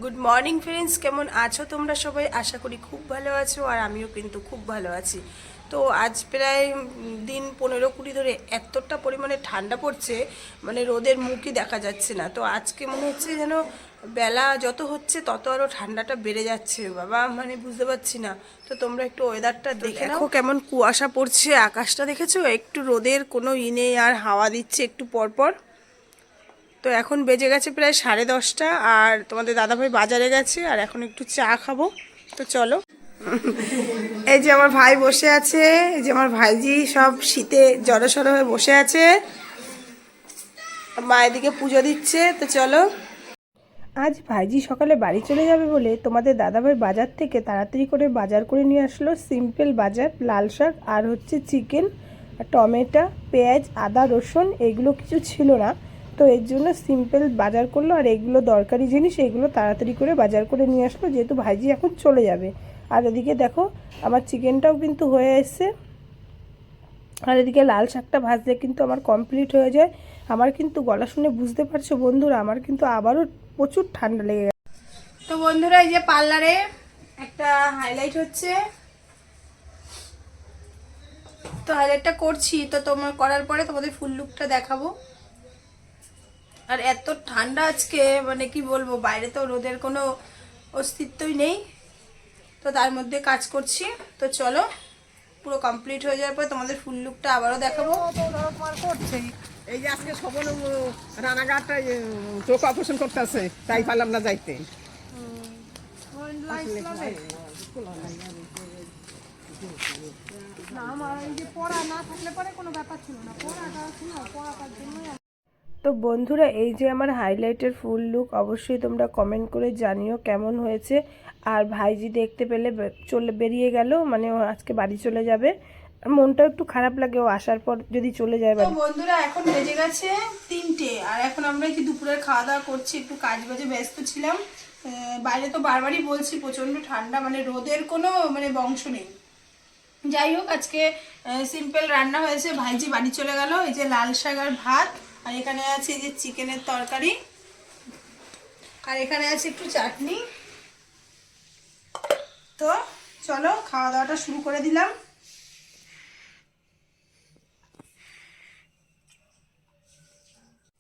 Good morning friends, কেমন আছো তোমরা সবাই? আশা করি খুব ভালো আছো, আর আমিও কিন্তু খুব ভালো আছি। তো আজ প্রায় দিন 15-20 ধরে এতটা পরিমাণে ঠান্ডা পড়ছে, মানে রোদের মুখই দেখা যাচ্ছে না। তো আজকে মনে হচ্ছে যেন বেলা যত হচ্ছে তত আরও ঠান্ডাটা বেড়ে যাচ্ছে বাবা, মানে বুঝতে পারছি না। তো তোমরা একটু ওয়েদারটা দেখে দেখো, কেমন কুয়াশা পড়ছে, আকাশটা দেখেছো? একটু রোদের কোনো নেই, আর হাওয়া দিচ্ছে একটু পরপর। তো এখন বেজে গেছে প্রায় 10:30, আর তোমাদের দাদাভাই বাজারে গেছে, আর এখন একটু চা খাবো। তো চলো। এই যে আমার ভাই বসে আছে, এই যে আমার ভাইজি সব শীতে জড়সড় হয়ে বসে আছে, মায়ের দিকে পুজো দিচ্ছে। তো চলো। আজ ভাইজি সকালে বাড়ি চলে যাবে বলে তোমাদের দাদাভাই বাজার থেকে তাড়াতাড়ি করে বাজার করে নিয়ে আসলো। সিম্পল বাজার, লাল শাক আর হচ্ছে চিকেন, টমেটো, পেঁয়াজ, আদা, রসুন এগুলো কিছু ছিল না। তো এর জন্য সিম্পল বাজার করলো, আর এগুলো দরকারি জিনিস, এগুলো তাড়াতাড়ি করে বাজার করে নিয়ে আসলো, যেহেতু ভাইজি এখন চলে যাবে। আর এদিকে দেখো আমার চিকেনটাও কিন্তু হয়ে এসছে, আর এদিকে লাল শাকটা ভাজলে কিন্তু আমার কমপ্লিট হয়ে যায়। আমার কিন্তু গলা শুনে বুঝতে পারছো বন্ধুরা, আমার কিন্তু আবারও প্রচুর ঠান্ডা লেগে গেছে। তো বন্ধুরা, এই যে পার্লারে একটা হাইলাইট হচ্ছে, তো হাইলাইটটা করছি। তো তোমার করার পরে তোমাদের ফুল লুকটা দেখাবো। আর এত ঠান্ডা আজকে, মানে কি বলবো, বাইরে তো রোদের কোনো অস্তিত্বই নেই, তো তার মধ্যে কাজ করছি। তো চলো, পুরো কমপ্লিট হয়ে যাওয়ার পর তোমাদের ফুল লুকটা আবারও দেখাবো। তোমার করছে এই যে আজকে সবন রানাঘাট চোখ অপারেশন করতেছে, তাই পারলাম না যাইতে। তো বন্ধুরা, এই যে আমার হাইলাইটের ফুল লুক, অবশ্যই তোমরা কমেন্ট করে জানিও কেমন হয়েছে। আর ভাইজি দেখতে পেলে চলে বেরিয়ে গেল, মানে ও আজকে বাড়ি চলে যাবে। মনটা একটু খারাপ লাগে ও আসার পর যদি চলে যায় বাড়ি। বন্ধুরা, এখন বেজে গেছে 3টে, আর এখন আমরা কি দুপুরের খাওয়া দাওয়া করছি, একটু কাজ বাজে ব্যস্ত ছিলাম। বাইরে তো বারবারই বলছি প্রচন্ড ঠান্ডা, মানে রোদের কোনো মানে বংশ নেই। যাই হোক, আজকে সিম্পল রান্না হয়েছে, ভাইজি বাড়ি চলে গেল। এই যে লাল শাক আর ভাত, আর এখানে আছে এই যে চিকেনের তরকারি, আর এখানে আছে একটু চাটনি। তো চলো, খাওয়া দাওয়াটা শুরু করে দিলাম।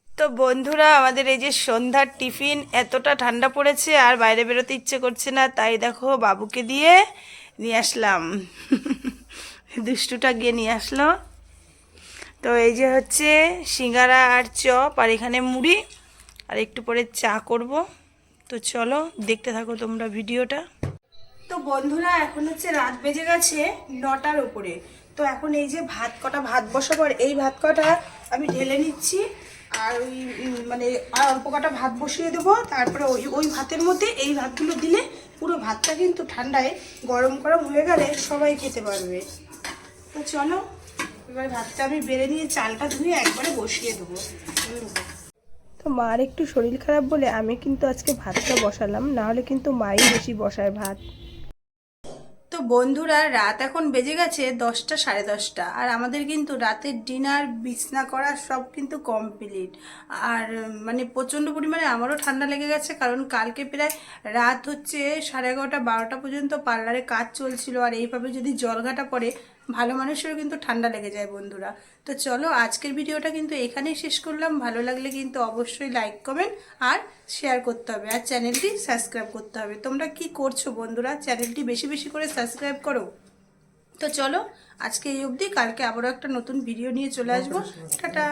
তো বন্ধুরা, আমাদের এই যে সন্ধ্যার টিফিন, এতটা ঠান্ডা পড়েছে আর বাইরে বেরোতে ইচ্ছে করছে না, তাই দেখো বাবুকে দিয়ে নিয়ে আসলাম। দুষ্টুটা গিয়ে নিয়ে আসলো। তো এই যে হচ্ছে সিঙ্গারা আর চপ, আর এখানে মুড়ি, আর একটু পরে চা করব। তো চলো, দেখতে থাকো তোমরা ভিডিওটা। তো বন্ধুরা, এখন হচ্ছে রাত বেজে গেছে 9টার উপরে। তো এখন এই যে ভাত বসাবো, আর এই ভাত কটা আমি ঢেলে নিচ্ছি, আর ওই মানে আর অল্প কটা ভাত বসিয়ে দেবো। তারপরে ওই ভাতের মধ্যে এই ভাতগুলো দিলে পুরো ভাতটা কিন্তু ঠান্ডায় গরম গরম হয়ে গেলে সবাই খেতে পারবে। তো চলো, এবার ভাতটা আমি বেড়ে নিয়ে চালটা ধুয়ে একবারে বসিয়ে দেবো। তো মার একটু শরীর খারাপ বলে আমি কিন্তু আজকে ভাতটা বসালাম, না হলে কিন্তু মাই বেশি বসায় ভাত। তো বন্ধুরা, রাত এখন বেজে গেছে 10টা, 10:30, আর আমাদের কিন্তু রাতের ডিনার, বিছনা করা সব কিন্তু কমপ্লিট। আর মানে প্রচণ্ড পরিমাণে আমারও ঠান্ডা লেগে গেছে, কারণ কালকে প্রায় রাত হচ্ছে 11:30, 12টা পর্যন্ত পার্লারে কাজ চলছিল, আর এইভাবে যদি জলঘাটা পড়ে ভালো মানুষেরও কিন্তু ঠান্ডা লেগে যায় বন্ধুরা। তো চলো, আজকের ভিডিওটা কিন্তু এখানেই শেষ করলাম। ভালো লাগলে কিন্তু অবশ্যই লাইক, কমেন্ট আর শেয়ার করতে হবে, আর চ্যানেলটি সাবস্ক্রাইব করতে হবে। তোমরা কি করছো বন্ধুরা? চ্যানেলটি বেশি বেশি করে সাবস্ক্রাইব করো। তো চলো, আজকে এই অবধি, কালকে আবারও একটা নতুন ভিডিও নিয়ে চলে আসবো। টাটা।